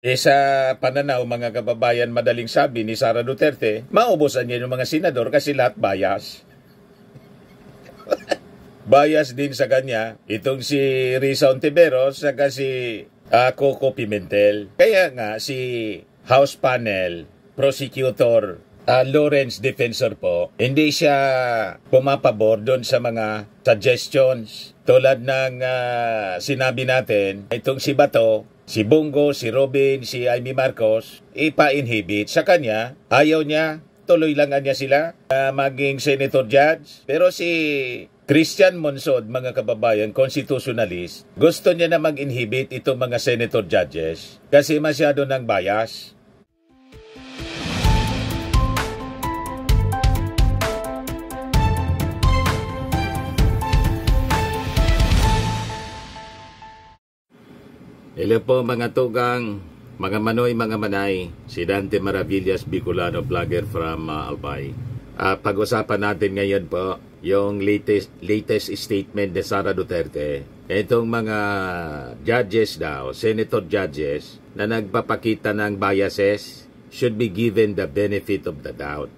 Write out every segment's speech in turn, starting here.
Sa pananaw mga kababayan, madaling sabi ni Sara Duterte, maubusan niya yung mga senador kasi lahat bias. Bias din sa kanya itong si Risa Ontiveros saka si Coco Pimentel. Kaya nga si House Panel Prosecutor Lawrence Defensor po, hindi siya pumapabor doon sa mga suggestions tulad ng sinabi natin, itong si Bato, si Bongo, si Robin, si Amy Marcos, ipa-inhibit. Sa kanya, ayaw niya, tuloy lang niya sila maging senator judge. Pero si Christian Monsod, mga kababayan, constitutionalist, gusto niya na mag-inhibit itong mga senator judges kasi masyado ng bias. Hello po mga tugang, mga manoy, mga manay, si Dante Maravillas, Bicolano vlogger from Albay. Pag-usapan natin ngayon po yung latest statement ni Sara Duterte. Itong mga judges daw, senator judges, na nagpapakita ng biases should be given the benefit of the doubt.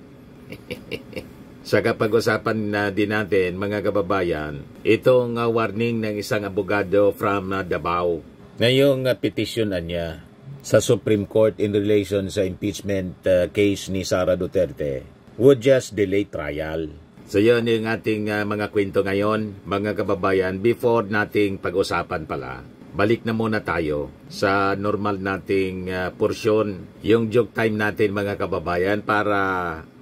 Sa kapag-usapan na din natin mga kababayan, itong warning ng isang abogado from Davao. Ngayong petisyonan niya sa Supreme Court in relation sa impeachment case ni Sara Duterte would just delay trial. So yun yung ating mga kwento ngayon, mga kababayan. Before nating pag-usapan pala, balik na muna tayo sa normal nating porsyon, yung joke time natin mga kababayan, para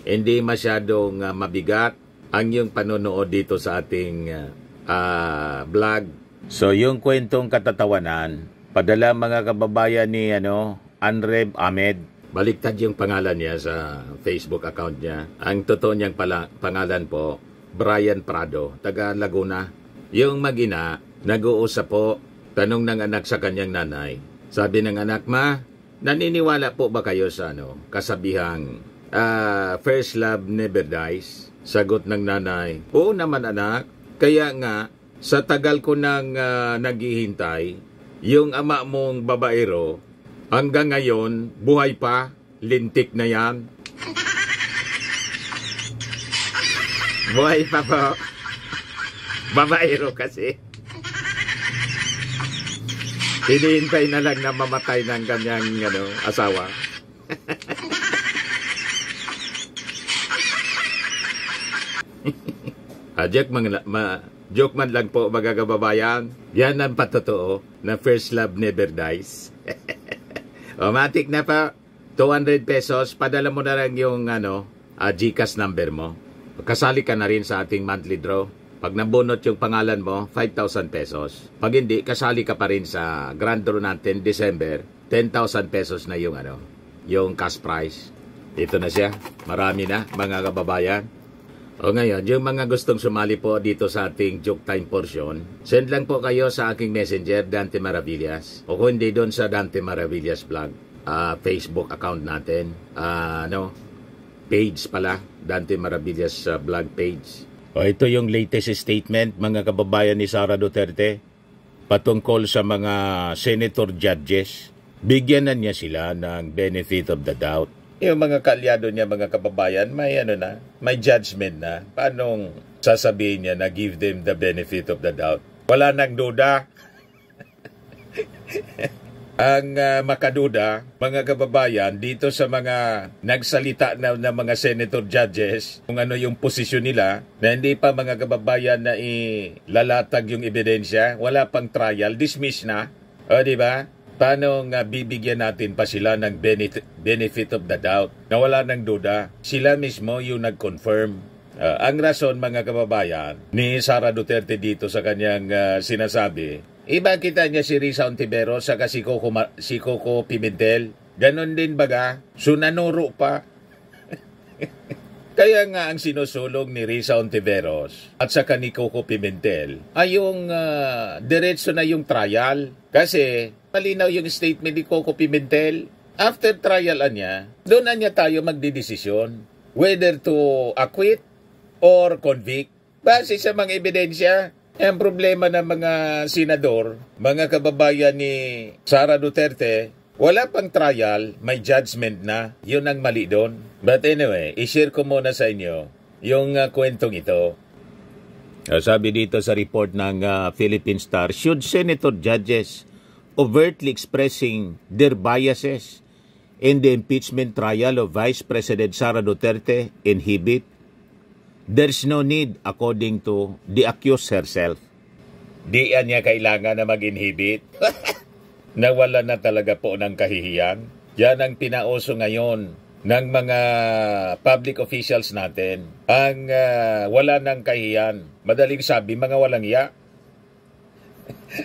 hindi masyadong mabigat ang yung panonood dito sa ating vlog. So yung kwentong katatawanan, padala mga kababayan ni Anreb Ahmed. Baliktad yung pangalan niya sa Facebook account niya. Ang totoo niyang pangalan po, Brian Prado, taga Laguna. Yung mag-ina, nag-uusap po, tanong ng anak sa kanyang nanay. Sabi ng anak, ma, naniniwala po ba kayo sa kasabihang first love never dies? Sagot ng nanay, oo naman anak, kaya nga, sa tagal ko nang naghihintay, yung ama mong babaero, hanggang ngayon, buhay pa, lintik na yan. Buhay pa po. Babaero kasi. Hinihintay na lang na mamatay ng kanyang asawa. Joke man lang po mga kababayan. Yan ang patotoo na first love never dies. Matik na pa. 200 pesos. Padala mo na lang yung GCash number mo. Kasali ka na rin sa ating monthly draw. Pag nabunot yung pangalan mo, 5,000 pesos. Pag hindi, kasali ka pa rin sa grand draw natin December. 10,000 pesos na yung cash prize. Ito na siya. Marami na mga kababayan. O ngayon, yung mga gustong sumali po dito sa ating joke time portion, send lang po kayo sa aking messenger, Dante Maravillas. O kung hindi doon sa Dante Maravillas vlog, Facebook account natin. Page pala, Dante Maravillas vlog page. O ito yung latest statement, mga kababayan ni Sara Duterte, patungkol sa mga senator judges. Bigyan na niya sila ng benefit of the doubt. Yung mga kaalyado niya, mga kababayan, may judgment na. Paanong sasabihin niya na give them the benefit of the doubt? Wala nang duda. Ang makaduda, mga kababayan, dito sa mga nagsalita na mga senator judges, kung ano yung posisyon nila, na hindi pa mga kababayan na ilalatag yung ebidensya, wala pang trial, dismiss na. O, di ba? Paano bibigyan natin pa sila ng benefit of the doubt na wala ng duda? Sila mismo yung nag-confirm. Ang rason, mga kababayan, ni Sara Duterte dito sa kanyang sinasabi, iba kita niya si Risa Ontiveros saka si Coco Pimentel. Ganon din baga, sunanuro pa. Kaya nga ang sinusulong ni Risa Ontiveros at saka ni Coco Pimentel ay yung diretso na yung trial. Kasi malinaw yung statement ni Coco Pimentel. After trial niya, doon na niya tayo magdidesisyon whether to acquit or convict. Base sa mga ebidensya, ang problema ng mga senador, mga kababayan ni Sara Duterte, Wala pang trial, may judgment na. Yun ang mali doon. But anyway, i-share ko muna sa inyo yung kwentong ito. Sabi dito sa report ng Philippine Star, should senator judges overtly expressing their biases in the impeachment trial of Vice President Sara Duterte inhibit? There's no need according to the accused herself. Di niya kailangan na mag-inhibit. Nawala na talaga po ng kahihiyan. Yan ang pinauso ngayon ng mga public officials natin. Ang wala ng kahihiyan. Madaling sabi, mga walang iya.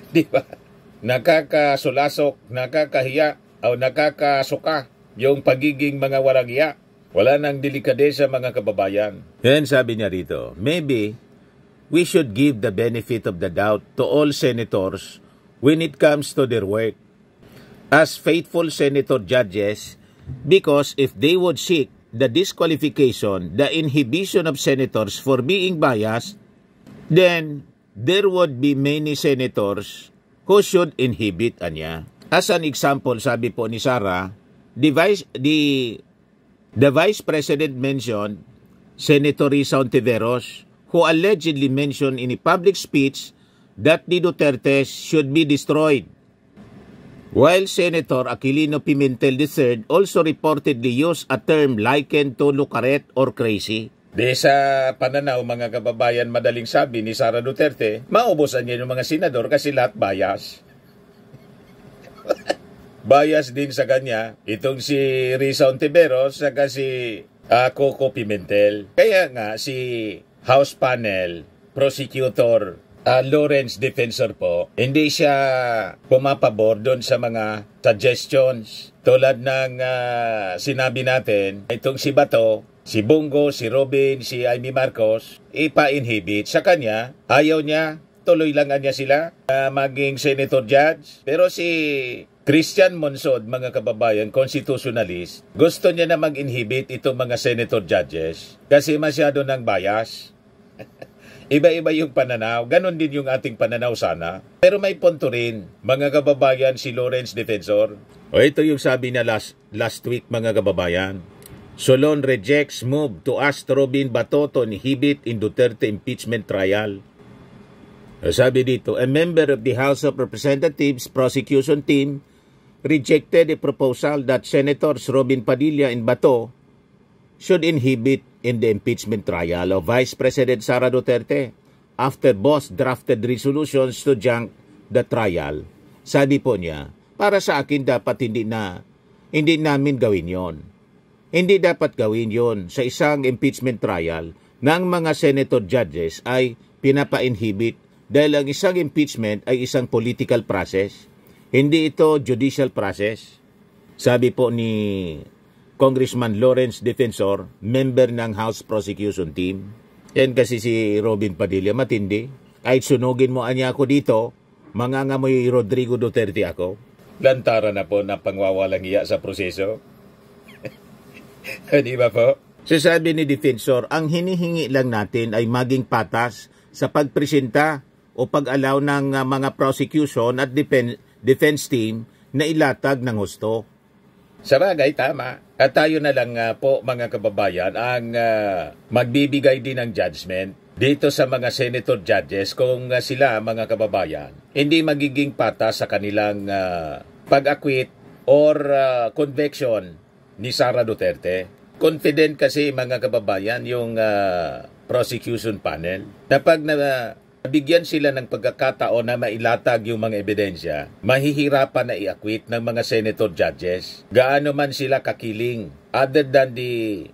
Di ba? Nakakasulasok, nakakahiya, o nakakasuka yung pagiging mga walang iya. Wala nang delikadesa mga kababayan. Yan sabi niya rito, maybe we should give the benefit of the doubt to all senators when it comes to their work as faithful senator judges, because if they would seek the disqualification, the inhibition of senators for being biased, then there would be many senators who should inhibit anya. As an example, sabi po ni Sara, the Vice President mentioned Senator Risa Ontiveros, who allegedly mentioned in a public speech that the Dutertes should be destroyed. While Senator Aquilino Pimentel III also reportedly used a term likened to lukaret or crazy. Di sa pananaw mga kababayan, madaling sabi ni Sara Duterte, maubusan niya yung mga senador kasi lahat bias. Bias din sa kanya, itong si Risa Ontiveros saka si Coco Pimentel. Kaya nga si House Panel Prosecutor Lawrence Defensor po, hindi siya pumapabor doon sa mga suggestions. Tulad ng sinabi natin, itong si Bato, si Bongo, si Robin, si Amy Marcos, ipa-inhibit. Sa kanya, ayaw niya, tuloy lang niya sila maging senator judge. Pero si Christian Monsod, mga kababayan, constitutionalist, gusto niya na mag-inhibit itong mga senator judges kasi masyado ng bias. Iba-iba yung pananaw. Ganon din yung ating pananaw sana. Pero may punto rin, mga kababayan, si Lawrence Defensor. O ito yung sabi na last week, mga kababayan. Solon rejects move to ask Robin Bato to inhibit in Duterte impeachment trial. Sabi dito, a member of the House of Representatives prosecution team rejected a proposal that Senators Robin Padilla and Bato should inhibit in the impeachment trial of Vice President Sara Duterte after both drafted resolutions to junk the trial. Sabi po niya, para sa akin dapat hindi namin gawin yon. Hindi dapat gawin yon sa isang impeachment trial ng mga senator judges ay pinapa-inhibit dahil ang isang impeachment ay isang political process. Hindi ito judicial process. Sabi po ni Congressman Lawrence Defensor, member ng House Prosecution Team. Yan kasi si Robin Padilla, matindi. Kahit sunugin mo anya ako dito, mangangamoy Rodrigo Duterte ako. Lantara na po na pangwawalang iya sa proseso. Di ba po? So sabi ni Defensor, ang hinihingi lang natin ay maging patas sa pagpresenta o pag-allow ng mga prosecution at defense team na ilatag ng husto. Sa bagay, tama. At tayo na lang po mga kababayan ang magbibigay din ng judgment dito sa mga senator judges kung sila mga kababayan hindi magiging patas sa kanilang pag-acquit or conviction ni Sara Duterte. Confident kasi mga kababayan yung prosecution panel na pag bigyan sila ng pagkakataon na mailatag yung mga ebidensya, mahihirapan na i-acquit ng mga senator judges. Gaano man sila kakiling. Other than the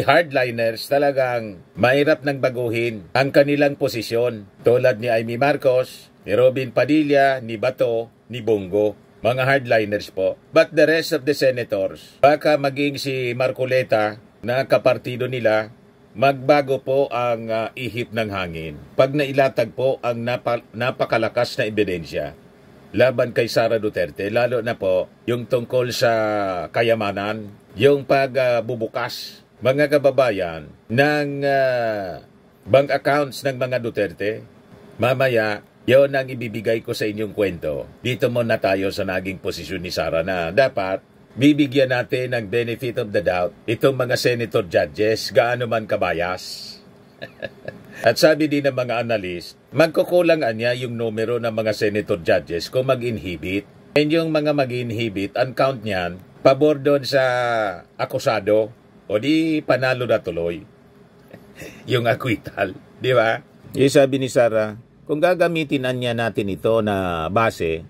hardliners, talagang mahirap nang baguhin ang kanilang posisyon. Tulad ni Amy Marcos, ni Robin Padilla, ni Bato, ni Bongo. Mga hardliners po. But the rest of the senators, baka maging si Marcoleta na kapartido nila, magbago po ang ihip ng hangin pag nailatag po ang napakalakas na ebidensya laban kay Sara Duterte, lalo na po yung tungkol sa kayamanan, yung pagbubukas mga kababayan ng bank accounts ng mga Duterte. Mamaya Yon ang ibibigay ko sa inyong kwento. Dito muna tayo sa naging posisyon ni Sara na dapat bibigyan natin ng benefit of the doubt itong mga senator judges, gaano man kabayas. At sabi din ng mga analyst, magkukulang niya yung numero ng mga senator judges kung mag-inhibit. And yung mga mag-inhibit, ang count niyan, pabor doon sa akusado, o di panalo na tuloy. Yung acquittal, di ba? Yung sabi ni Sara, kung gagamitin niya natin ito na base,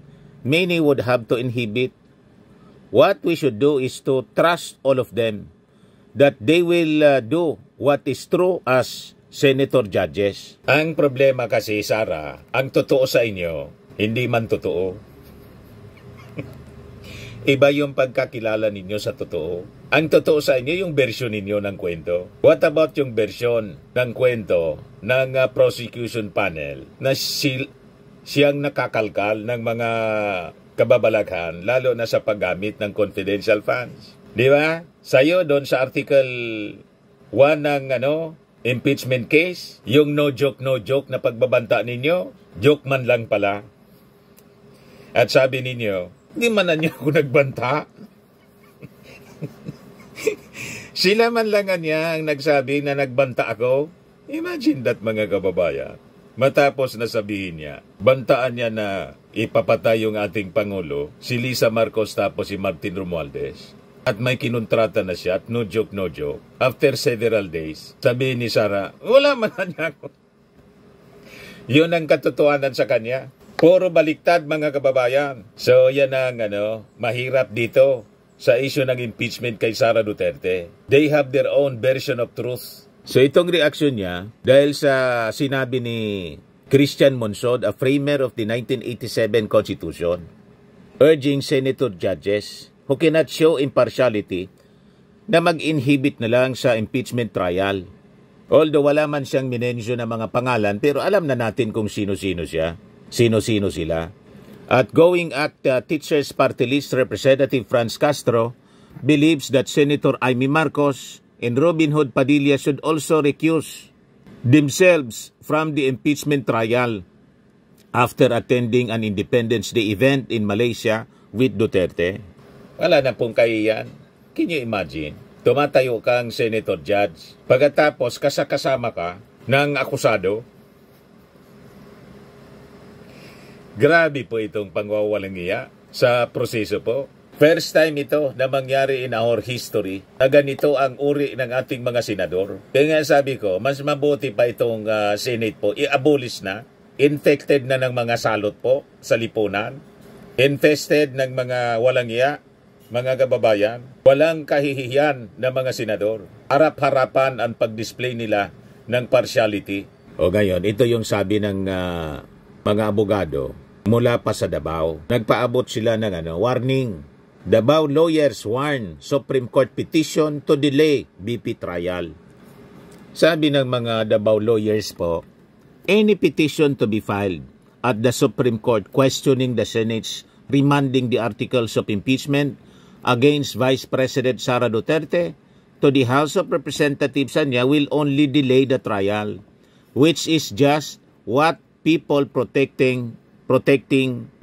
many would have to inhibit. What we should do is to trust all of them that they will do what is true as senator judges. Ang problema kasi, Sara, ang totoo sa inyo, hindi man totoo. Iba yung pagkakilala ninyo sa totoo. Ang totoo sa inyo, yung version ninyo ng kwento. What about yung version ng kwento ng prosecution panel na siyang nakakalkal ng mga kababalaghan, lalo na sa paggamit ng confidential funds? Di ba? Sa'yo, doon sa Article 1 ng impeachment case, yung no joke na pagbabanta ninyo, joke man lang pala. At sabi ninyo, hindi man na niya ako nagbanta. Sila man lang niya ang nagsabi na nagbanta ako. Imagine that, mga kababayan. Matapos na sabihin niya, bantaan niya na ipapatay yung ating Pangulo, si Lisa Marcos tapos si Martin Romualdez. At may kinontrata na siya at no joke. After several days, sabihin ni Sara, wala man na niya ako. Yun ang katotohanan sa kanya. Puro baliktad, mga kababayan. So yan ang mahirap dito sa issue ng impeachment kay Sara Duterte. They have their own version of truth. So itong reaksyon niya, dahil sa sinabi ni Christian Monsod, a framer of the 1987 Constitution, urging senator judges who cannot show impartiality na mag-inhibit na lang sa impeachment trial. Although wala man siyang minensyon ng mga pangalan, pero alam na natin kung sino-sino siya. Sino-sino sila. At going at Teachers Party List Representative Franz Castro believes that Senator Amy Marcos and Robin Hood Padilla should also recuse themselves from the impeachment trial after attending an Independence Day event in Malaysia with Duterte. Wala na pong kahiyan. Can you imagine? Tumatayo kang Senator Judge. Pagkatapos kasama ka ng akusado. Grabe po itong pangwawalang iya sa proseso po. First time ito na mangyari in our history na ganito ang uri ng ating mga senador. Kaya nga sabi ko, mas mabuti pa itong Senate po, i-abolish na. Infected na ng mga salot po sa lipunan. Infested ng mga walang iya, mga kababayan. Walang kahihiyan ng mga senador. Harap-harapan ang pag-display nila ng partiality. O ngayon, ito yung sabi ng mga abogado mula pa sa Davao. Nagpaabot sila ng warning. Davao lawyers warn Supreme Court petition to delay BP trial. Sabi ng mga Davao lawyers po, any petition to be filed at the Supreme Court questioning the Senate's remanding the articles of impeachment against Vice President Sara Duterte to the House of Representatives will only delay the trial, which is just what people protecting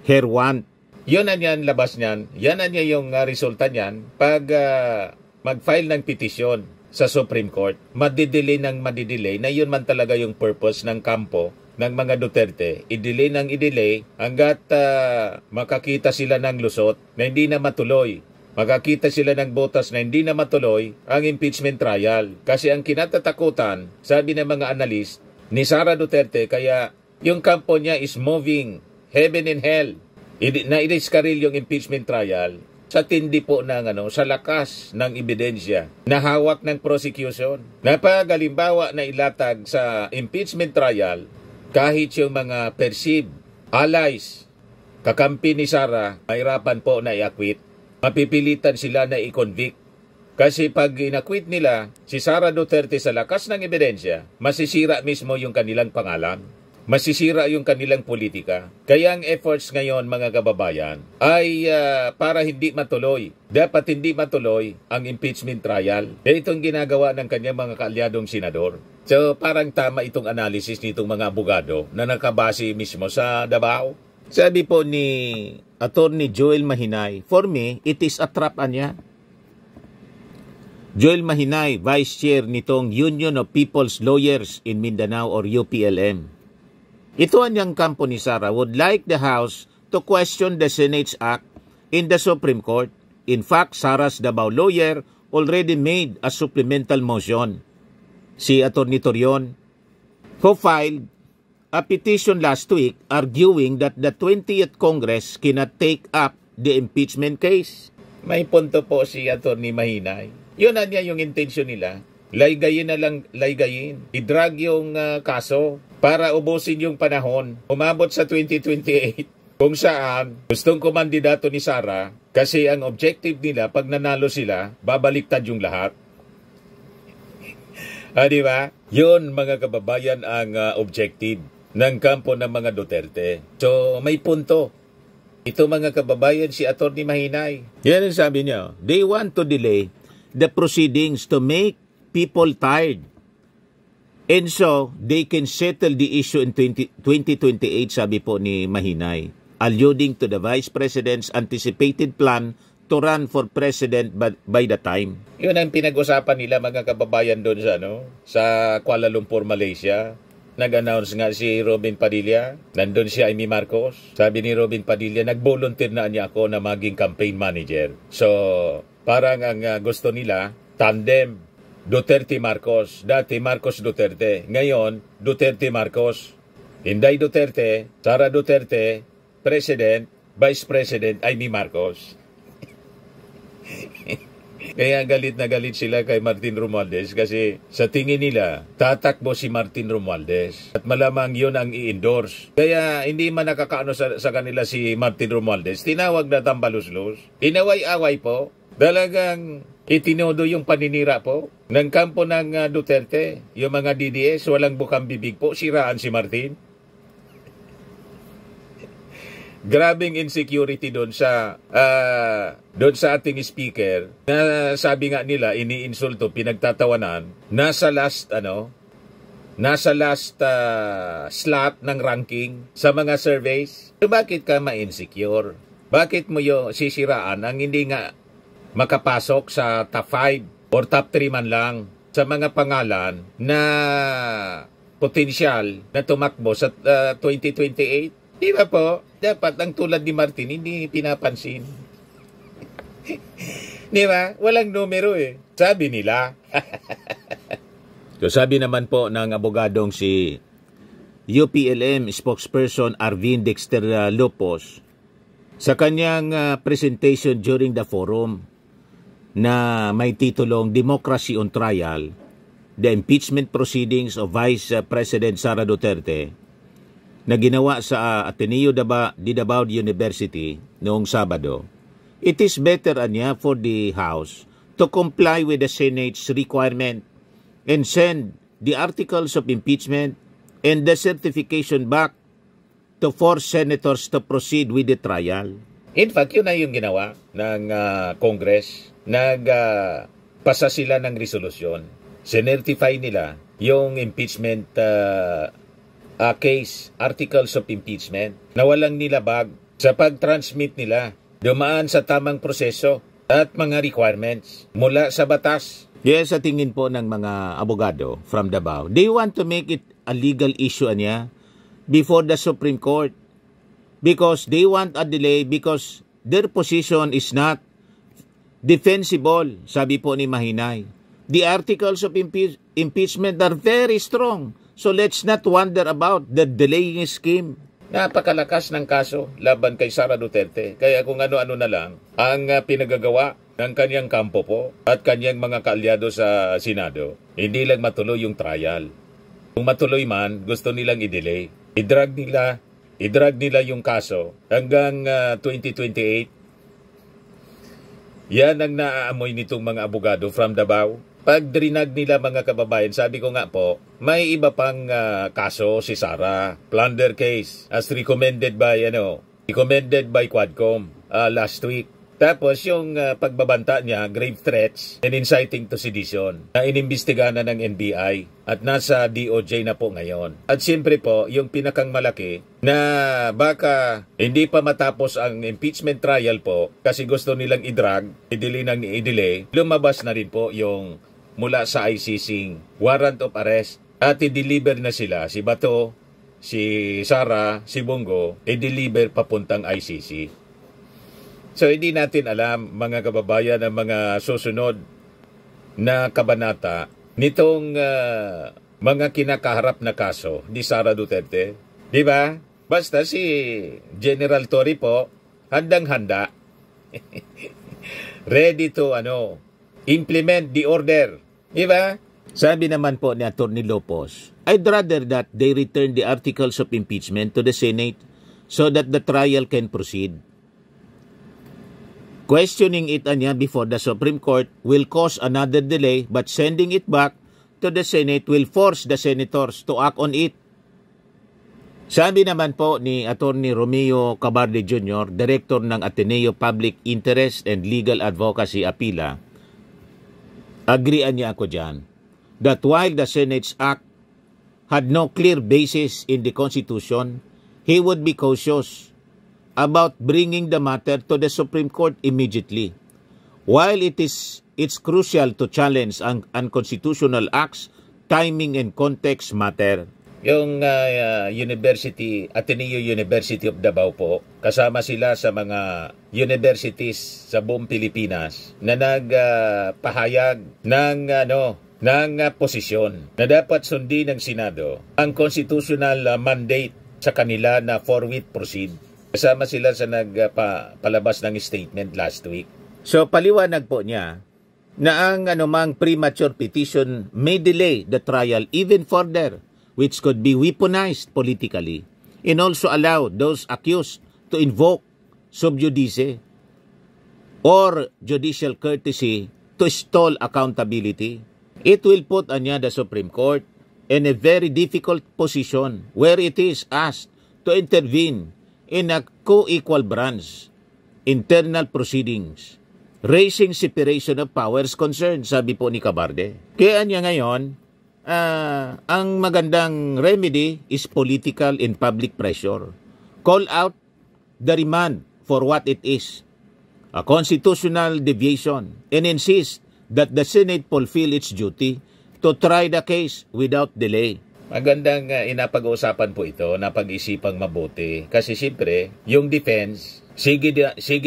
her want. Yun na yan, labas niyan. Yan na niya yung resulta niyan pag mag-file ng petisyon sa Supreme Court. Madidelay na yun man talaga yung purpose ng kampo ng mga Duterte. I-delay hanggat makakita sila ng lusot na hindi na matuloy. Makakita sila ng botas na hindi na matuloy ang impeachment trial. Kasi ang kinatatakutan, sabi ng mga analyst, ni Sara Duterte, kaya yung kampo niya is moving heaven and hell. Na-i-discarril yung impeachment trial sa tindi po ng sa lakas ng ebidensya na hawak ng prosecution. Napagalimbawa na ilatag sa impeachment trial kahit yung mga perceived allies, kakampi ni Sara, mahirapan po na i-acquit. Mapipilitan sila na i-convict. Kasi pag in-acquit nila si Sara Duterte sa lakas ng ebidensya, masisira mismo yung kanilang pangalan. masisira yung kanilang politika. Kaya ang efforts ngayon mga kababayan ay para hindi matuloy. Dapat hindi matuloy ang impeachment trial. Itong ginagawa ng kanyang mga kaalyadong senador. So parang tama itong analysis nitong mga abogado na nakabase mismo sa Davao. Sabi po ni Attorney Joel Mahinay, for me, it is a trap anya. Joel Mahinay, Vice Chair nitong Union of People's Lawyers in Mindanao or UPLM. Ito anyang kampo ni Sara would like the House to question the Senate's act in the Supreme Court. In fact, Sara's Davao lawyer already made a supplemental motion. Si Atty. Torion, who filed a petition last week arguing that the 20th Congress cannot take up the impeachment case. May punto po si Atty. Mahinay. Yun na niya yung intensyon nila. Laygayin na lang, laygayin. I-drag yung kaso para ubusin yung panahon. Umabot sa 2028 kung saan gustong kumandidato ni Sara kasi ang objective nila pag nanalo sila, babaliktad yung lahat. Di ba? Yun mga kababayan ang objective ng kampo ng mga Duterte. So may punto. Ito mga kababayan si Atty. Mahinay. Yan ang sabi niya. They want to delay the proceedings to make people tired. And so, they can settle the issue in 2028, sabi po ni Mahinay, alluding to the Vice President's anticipated plan to run for President by the time. Yun ang pinag-usapan nila mga kababayan doon sa Kuala Lumpur, Malaysia. Nag-announce nga si Robin Padilla, nandun si Amy Marcos. Sabi ni Robin Padilla, nag-volunteer na niya ako na maging campaign manager. So, parang ang gusto nila, tandem. Duterte Marcos. Dati Marcos Duterte. Ngayon, Duterte Marcos. Inday Duterte, Sara Duterte, President, Vice President, Amy Marcos. Kaya galit na galit sila kay Martin Romualdez kasi sa tingin nila, tatakbo si Martin Romualdez. At malamang yun ang i-endorse. Kaya hindi man nakakaano sa kanila si Martin Romualdez. Tinawag na tambaluslos. Inaway-away po. Talagang itinodo yung paninira po ng kampo ng Duterte. Yung mga DDS, walang bukang bibig po, siraan si Martin. Grabing insecurity doon sa ating speaker na sabi nga nila iniinsulto, pinagtatawanan, nasa last slot ng ranking sa mga surveys. So, bakit ka ma-insecure? Bakit mo yung sisiraan ang hindi nga makapasok sa top 5 or top 3 man lang sa mga pangalan na potensyal na tumakbo sa 2028? Di ba po? Dapat ang tulad ni Martin hindi pinapansin. Di ba? Walang numero eh. Sabi nila. So sabi naman po ng abogadong si UPLM spokesperson Arvin Dexter Lopos sa kanyang presentation during the forum na may titulong Democracy on Trial, the impeachment proceedings of Vice President Sara Duterte na ginawa sa Ateneo de Davao University noong Sabado. It is better anya for the House to comply with the Senate's requirement and send the articles of impeachment and the certification back to force senators to proceed with the trial. In fact, yun na yung ginawa ng Congress. Nagpasa sila ng resolusyon. Sinertify nila yung impeachment case, articles of impeachment, na walang nilabag sa pag-transmit nila. Dumaan sa tamang proseso at mga requirements mula sa batas. Yes, sa tingin po ng mga abogado from Davao, they want to make it a legal issue niya before the Supreme Court because they want a delay because their position is not defensible, sabi po ni Mahinay. The articles of impeachment are very strong. So let's not wonder about the delaying scheme. Napakalakas ng kaso laban kay Sara Duterte. Kaya kung ano-ano na lang ang pinagagawa ng kanyang kampo po at kanyang mga kaalyado sa Senado, hindi lang matuloy yung trial. Kung matuloy man, gusto nilang i-delay. I-drag nila yung kaso hanggang 2028. Yan ang naaamoy nitong mga abogado from Davao. Pag drinag nila mga kababayan, sabi ko nga po, may iba pang kaso si Sara. Plunder case as recommended by Quadcom last week. Tapos yung pagbabanta niya, grave threats and inciting to sedition na inimbestigahan na ng NBI at nasa DOJ na po ngayon. At siyempre po, yung pinakang malaki na baka hindi pa matapos ang impeachment trial po kasi gusto nilang i-delay, lumabas na rin po yung mula sa ICC warrant of arrest at i-deliver na sila, si Bato, si Sara, si Bongo, i-deliver papuntang ICC. So, hindi natin alam, mga kababayan, ang mga susunod na kabanata nitong mga kinakaharap na kaso ni Sara Duterte. Di ba? Basta si General Torre po, handang-handa. Ready to implement the order. Di ba? Sabi naman po ni Atty. Lopez, I'd rather that they return the articles of impeachment to the Senate so that the trial can proceed. Questioning it before the Supreme Court will cause another delay, but sending it back to the Senate will force the senators to act on it. Sabi naman po ni Atty. Romeo Cabarde Jr., Director ng Ateneo Public Interest and Legal Advocacy Apila, agreean niya ako dyan, that while the Senate's act had no clear basis in the Constitution, he would be cautious about bringing the matter to the Supreme Court immediately. While it's crucial to challenge unconstitutional acts, timing and context matter. Yung Ateneo University of Davao po, kasama sila sa mga universities sa buong Pilipinas na nagpahayag ng posisyon na dapat sundin ng Senado ang constitutional mandate sa kanila na forthwith proceed. Kasama sila sa nagpalabas ng statement last week. So paliwanag po niya na ang anumang premature petition may delay the trial even further, which could be weaponized politically, and also allow those accused to invoke sub judice or judicial courtesy to stall accountability. It will put the Supreme Court in a very difficult position where it is asked to intervene in a co-equal branch, internal proceedings, raising separation of powers concern, sabi po ni Cabarde. Kaya niya ngayon, ang magandang remedy is political and public pressure. Call out the remand for what it is, a constitutional deviation, and insist that the Senate fulfill its duty to try the case without delay. Magandang inapag-uusapan po ito, napag-isipang mabuti. Kasi siyempre, yung defense, sige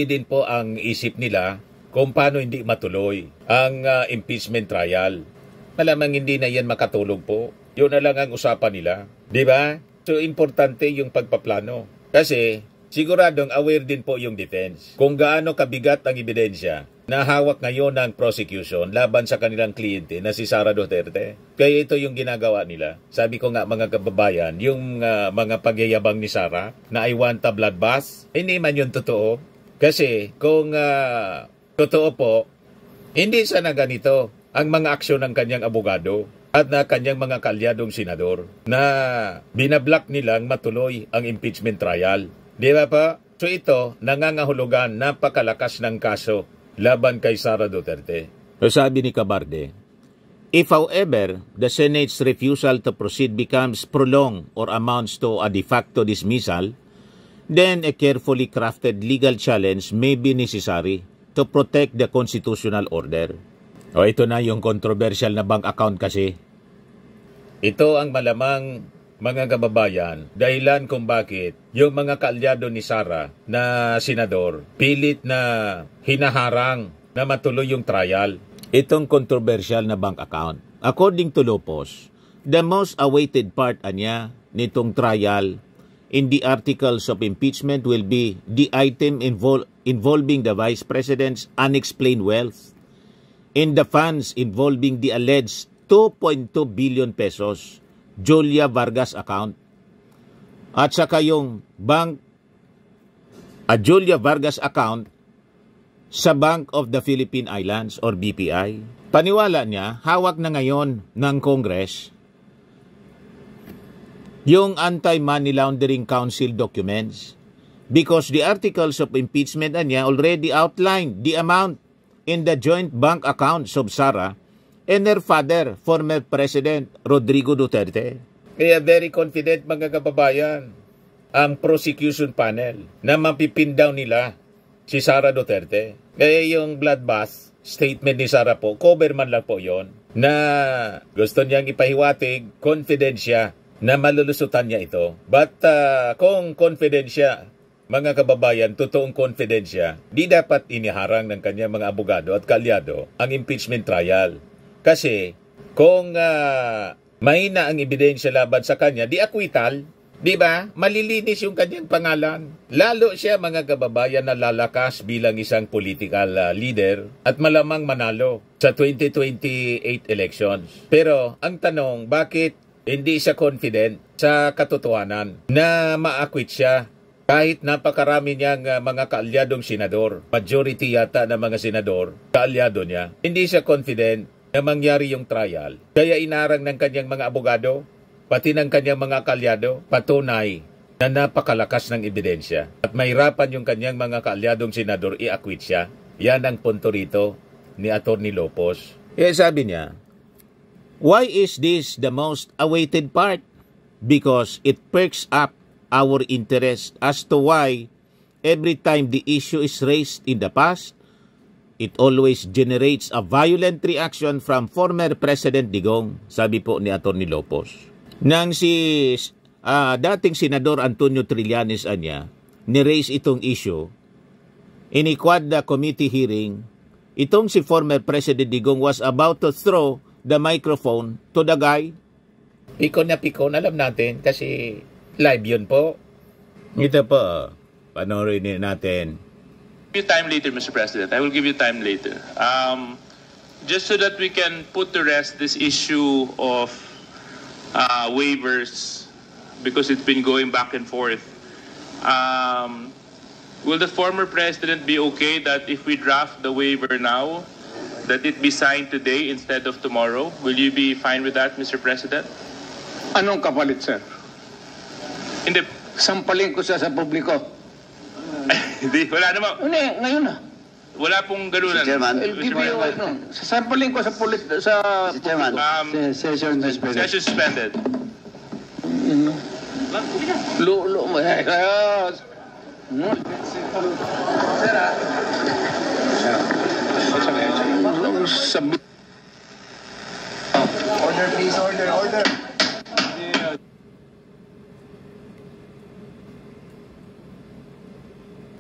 din po ang isip nila kung paano hindi matuloy ang impeachment trial. Malamang hindi na yan makatulog po. Yun na lang ang usapan nila. Di ba? So, importante yung pagpaplano. Kasi, siguradong aware din po yung defense kung gaano kabigat ang ebidensya na hawak ngayon ng prosecution laban sa kanilang kliyente na si Sara Duterte. Kaya ito yung ginagawa nila. Sabi ko nga mga kababayan, yung mga pagyayabang ni Sara na I want a bloodbath, hindi man yun totoo. Kasi kung totoo po, hindi sana ganito ang mga aksyon ng kanyang abogado at na kanyang mga kaalyadong senador na binablock nilang matuloy ang impeachment trial. Di ba pa? So ito, nangangahulugan napakalakas ng kaso laban kay Sara Duterte. So sabi ni Cabarde, if however the Senate's refusal to proceed becomes prolonged or amounts to a de facto dismissal, then a carefully crafted legal challenge may be necessary to protect the constitutional order. O ito na yung controversial na bank account kasi. Ito ang malamang mga kababayan, dahilan kung bakit yung mga kaalyado ni Sara na senador pilit na hinaharang na matuloy yung trial. Itong controversial na bank account. According to Lopez, the most awaited part niya nitong trial in the articles of impeachment will be the item involving the Vice President's unexplained wealth and the funds involving the alleged 2.2 billion pesos Julia Vargas account at saka yung Julia Vargas account sa Bank of the Philippine Islands or BPI. Paniwala niya, hawak na ngayon ng Congress yung Anti-Money Laundering Council documents because the articles of impeachment niya already outlined the amount in the joint bank accounts of Sara and her father, former President Rodrigo Duterte. Kaya very confident mga kababayan ang prosecution panel na mapipindown nila si Sara Duterte. Kaya yung bloodbath statement ni Sara po, cover man lang po yon na gusto niyang ipahiwatig, confident siya na malulusutan niya ito. But kung confident siya, mga kababayan, totoong confident siya, di dapat iniharang ng kanyang mga abogado at kalyado ang impeachment trial. Kasi kung mahina ang ebidensya laban sa kanya, di acquittal. Di ba? Malilinis yung kanyang pangalan. Lalo siya, mga kababayan, na lalakas bilang isang political leader at malamang manalo sa 2028 elections. Pero ang tanong, bakit hindi siya confident sa katotohanan na ma-acquit siya kahit napakarami niyang mga kaalyadong senador? Majority yata ng mga senador, kaalyado niya. Hindi siya confident na mangyari yung trial. Kaya inarang ng kanyang mga abogado, pati ng kanyang mga kalyado, patunay na napakalakas ng ebidensya. At mahirapan yung kanyang mga kaalyadong senador i-acquit siya. Yan ang punto rito ni Atty. Lopos. Kaya sabi niya, why is this the most awaited part? Because it perks up our interest as to why every time the issue is raised in the past, it always generates a violent reaction from former President Digong, sabi po ni Atty. Lopos. Nang si dating Senador Antonio Trillanes anya ni-raise itong issue, in a Quadra committee hearing, itong si former President Digong was about to throw the microphone to the guy. Pikon na pikon, alam natin kasi live yun po. Ito po, panoorin natin. Give you time later, Mr. President. I will give you time later. Just so that we can put to rest this issue of waivers, because it's been going back and forth. Will the former president be okay that if we draft the waiver now, that it be signed today instead of tomorrow? Will you be fine with that, Mr. President? Anong kapalit, sir? Hindi. Sampalin ko siya sa publiko. Hindi, wala naman. Hindi, ngayon na. Wala pong ganunan. Mr. Chairman. Sasampalin ko sa Mr. Chairman. Session suspended. Session suspended. Lulo mo. Order, please. Order.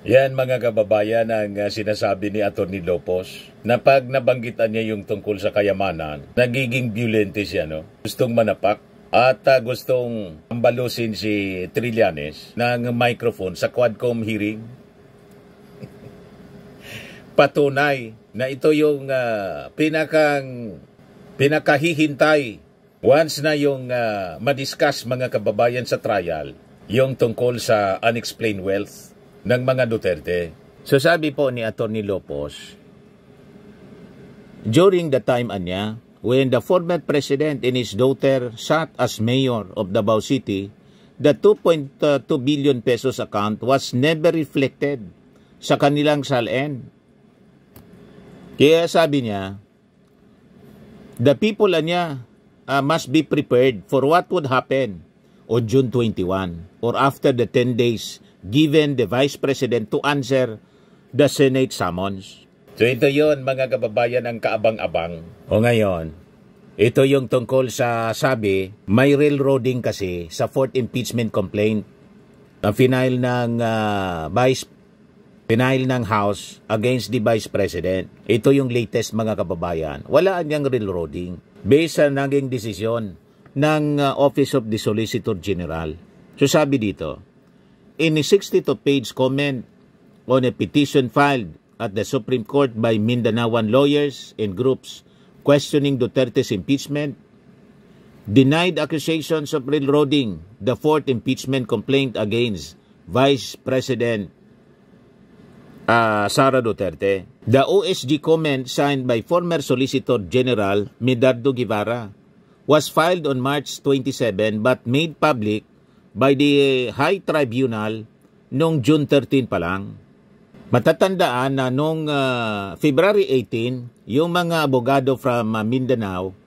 Yan mga kababayan ang sinasabi ni Atty. Lopos na pag nabanggitan niya yung tungkol sa kayamanan, nagiging violente siya, no? Gustong manapak at gustong ambalusin si Trillanes ng microphone sa Quadcom hearing. Patunay na ito yung pinakahihintay once na yung madiscuss mga kababayan sa trial, yung tungkol sa unexplained wealth ng mga Duterte. So sabi po ni Atty. Lopos, during the time anya, when the former president and his daughter sat as mayor of Davao City, the 2.2 billion pesos account was never reflected sa kanilang SALN. Kaya sabi niya, the people anya must be prepared for what would happen on June 21 or after the 10 days given the Vice President to answer the Senate summons. So ito yon mga kababayan ang kaabang-abang. O ngayon, ito yung tungkol sa sabi, may railroading kasi sa fourth impeachment complaint na final ng House against the Vice President. Ito yung latest mga kababayan. Wala niyang railroading based sa naging desisyon ng Office of the Solicitor General. So sabi dito, in a 62-page comment on a petition filed at the Supreme Court by Mindanaoan lawyers and groups questioning Duterte's impeachment, denied accusations of railroading the fourth impeachment complaint against Vice President Sara Duterte. The OSG comment signed by former Solicitor General Medardo Guevara was filed on March 27 but made public by the High Tribunal noong June 13 pa lang. Matatandaan na noong February 18, yung mga abogado from Mindanao,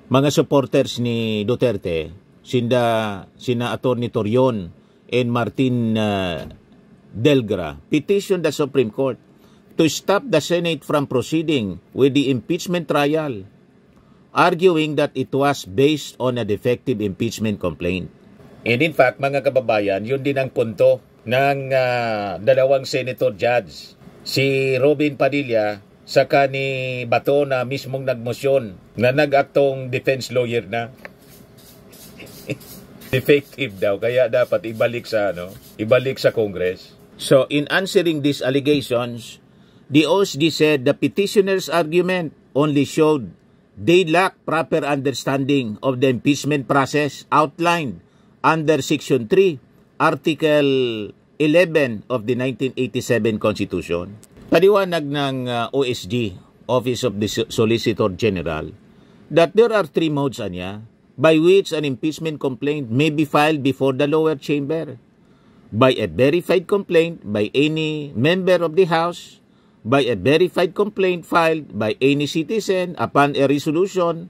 mga supporters ni Duterte, sina Atty. Torion and Martin Delgra, petitioned the Supreme Court to stop the Senate from proceeding with the impeachment trial, arguing that it was based on a defective impeachment complaint. And in fact, mga kababayan, yun din ang punto ng dalawang senator judge, si Robin Padilla saka ni Bato na mismong nagmosyon na nag-aktong defense lawyer na. Defective daw, kaya dapat ibalik sa Congress. So in answering these allegations, the OSG said the petitioner's argument only showed they lack proper understanding of the impeachment process outlined under Section 3, Article 11 of the 1987 Constitution. Paliwanag ng OSG, Office of the Solicitor General, that there are three modes by which an impeachment complaint may be filed before the lower chamber: by a verified complaint by any member of the House, by a verified complaint filed by any citizen upon a resolution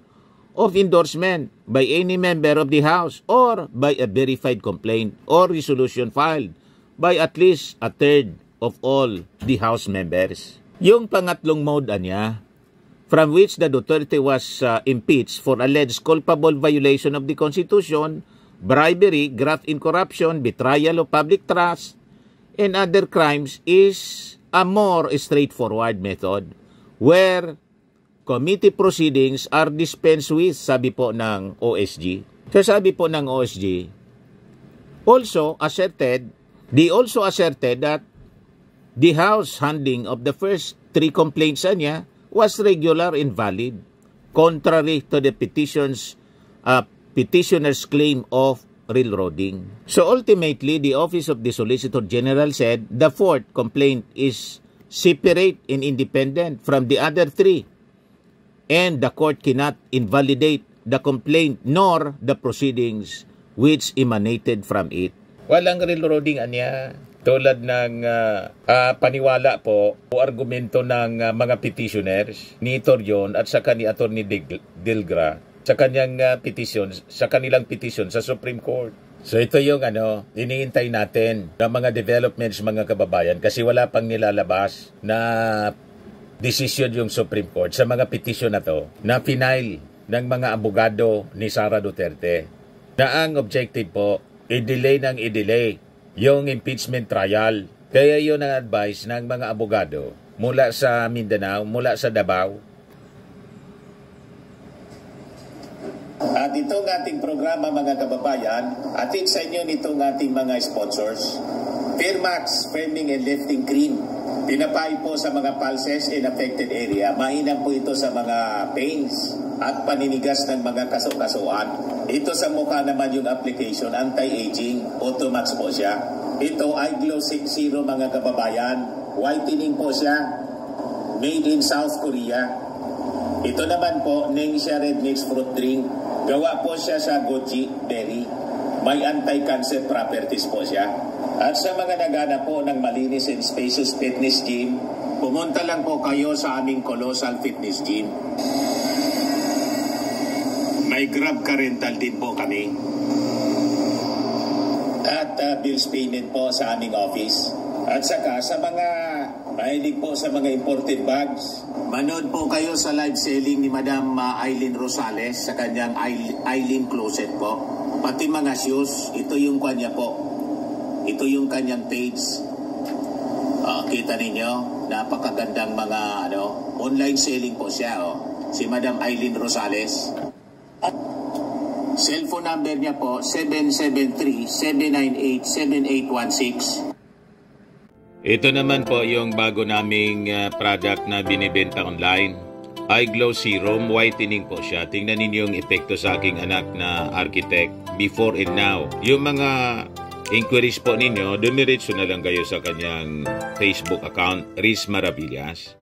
of endorsement by any member of the House, or by a verified complaint or resolution filed by at least a third of all the House members. Yung pangatlong mode from which the Duterte was impeached for alleged culpable violation of the Constitution, bribery, graft in corruption, betrayal of public trust, and other crimes, is a more straightforward method where committee proceedings are dispensed with, sabi po ng OSG. So sabi po ng OSG, they also asserted that the House handling of the first three complaints was regular and valid, contrary to the petitioner's claim of railroading. So ultimately, the Office of the Solicitor General said the fourth complaint is separate and independent from the other three, and the court cannot invalidate the complaint nor the proceedings which emanated from it. Walang railroading tulad ng paniwala po o argumento ng mga petitioners ni Torion at saka ni Atty. Delgra sa kanyang kanilang petition sa Supreme Court. So ito yung iniintay natin ng mga developments, mga kababayan, kasi wala pang nilalabas na decision yung Supreme Court sa mga petition na to na final ng mga abogado ni Sara Duterte, na ang objective po i-delay yung impeachment trial. Kaya yun ang advice ng mga abogado mula sa Mindanao, mula sa Davao. At itong ating programa, mga kababayan, atid sa inyo nitong ating mga sponsors. Fairmax, Firming and Lifting Cream. Pinapay po sa mga pulses in affected area. Mainam po ito sa mga pains at paninigas ng mga kaso-kasuan. Ito sa mukha naman yung application, anti-aging, Automax po siya. Ito ay Glow Zero, mga kababayan. Whitening po siya. Made in South Korea. Ito naman po, Ningxia Red Mix Fruit Drink. Gawa po siya sa goji berry. May anti-cancer properties po siya. At sa mga nagana po ng Malinis and Spaces Fitness Gym, pumunta lang po kayo sa aming Colossal Fitness Gym. May Grab ka rental din po kami. At bills payment po sa aming office. At saka sa mga mahilig po sa mga imported bags, manood po kayo sa live selling ni Madam Aileen Rosales sa kanyang Aileen Closet po. Pati mga shoes, ito yung kanya po. Ito yung kanyang page. Kita ninyo, napakagandang mga online selling po siya. Si Madam Aileen Rosales. At cellphone number niya po, 773-798-7816. Ito naman po yung bago naming product na binibenta online. iGlow Serum Whitening po siya. Tingnan ninyo yung epekto sa aking anak na architect before and now. Yung mga inquiries po ninyo, dumiretso na lang kayo sa kanyang Facebook account, Riz Maravillas.